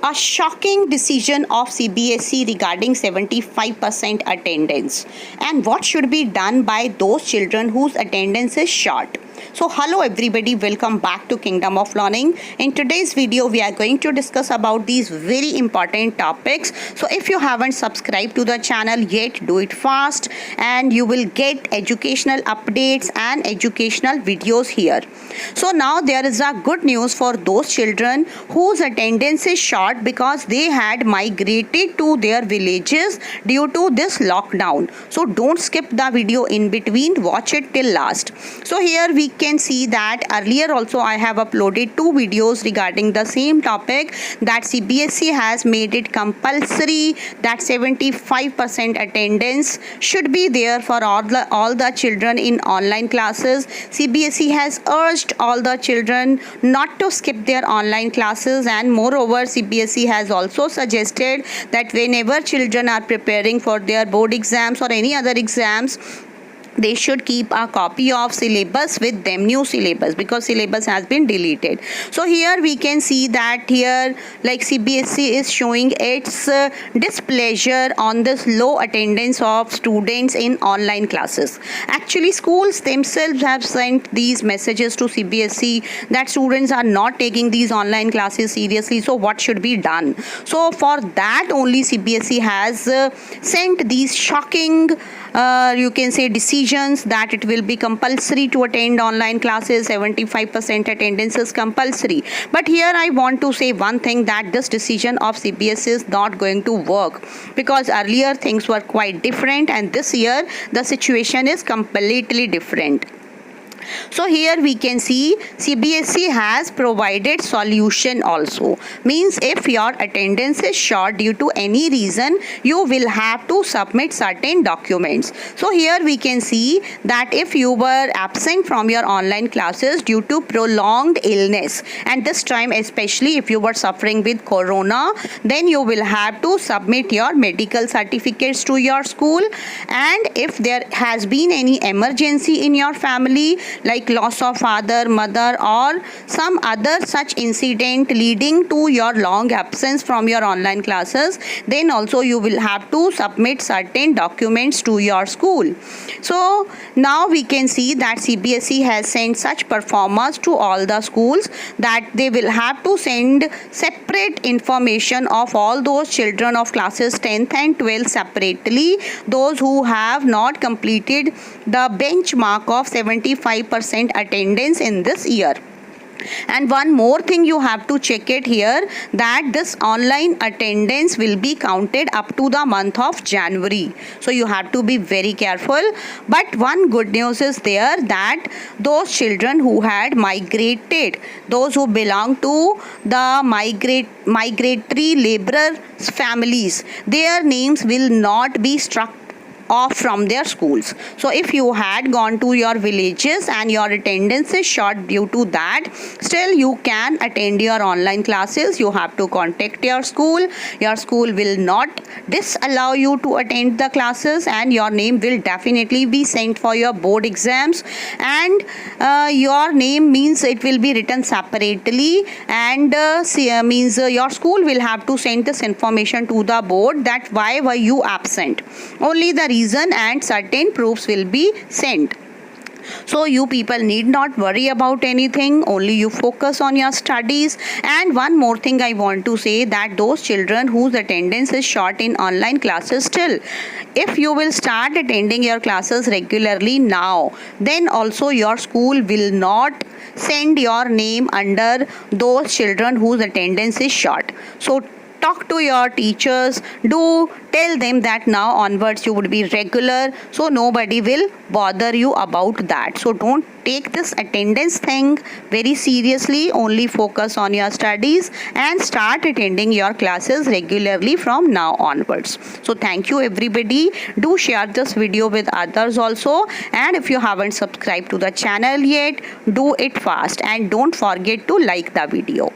A shocking decision of CBSE regarding 75% attendance, and what should be done by those children whose attendance is short. So hello everybody, welcome back to Kingdom of Learning. In today's video we are going to discuss about these very important topics. So if you haven't subscribed to the channel yet, do it fast and you will get educational updates and educational videos here. So now there is a good news for those children whose attendance is short because they had migrated to their villages due to this lockdown. So don't skip the video in between, watch it till last. So here we can see that earlier also I have uploaded two videos regarding the same topic, that CBSE has made it compulsory that 75% attendance should be there for all the children in online classes. CBSE has urged all the children not to skip their online classes, and moreover CBSE has also suggested that whenever children are preparing for their board exams or any other exams, they should keep a copy of syllabus with them, new syllabus, because syllabus has been deleted. So here we can see that here like CBSE is showing its displeasure on this low attendance of students in online classes. Actually schools themselves have sent these messages to CBSE that students are not taking these online classes seriously. So what should be done? So for that only CBSE has sent these shocking you can say decisions that it will be compulsory to attend online classes. 75% attendance is compulsory. But here I want to say one thing, that this decision of CBSE is not going to work, because earlier things were quite different and this year the situation is completely different. So here we can see CBSE has provided solution also. Means if your attendance is short due to any reason, you will have to submit certain documents. So here we can see that if you were absent from your online classes due to prolonged illness, and this time especially if you were suffering with corona, then you will have to submit your medical certificates to your school. And if there has been any emergency in your family, like loss of father, mother, or some other such incident leading to your long absence from your online classes, then also you will have to submit certain documents to your school. So now we can see that CBSE has sent such performers to all the schools that they will have to send separate information of all those children of classes 10th and 12th separately, those who have not completed the benchmark of 75% attendance in this year. And one more thing you have to check it here, that this online attendance will be counted up to the month of January. So you have to be very careful. But one good news is there, that those children who had migrated, those who belong to the migratory laborer families, their names will not be struck off from their schools. So if you had gone to your villages and your attendance is short due to that, still you can attend your online classes. You have to contact your school. Your school will not disallow you to attend the classes, and your name will definitely be sent for your board exams, and your name means it will be written separately, and means your school will have to send this information to the board that why were you absent. Only the reason and certain proofs will be sent. So you people need not worry about anything, only you focus on your studies. And one more thing I want to say, that those children whose attendance is short in online classes, still if you will start attending your classes regularly now, then also your school will not send your name under those children whose attendance is short. So talk to your teachers, do tell them that now onwards you would be regular, so nobody will bother you about that. So don't take this attendance thing very seriously, only focus on your studies and start attending your classes regularly from now onwards. So thank you everybody, do share this video with others also, and if you haven't subscribed to the channel yet, do it fast and don't forget to like the video.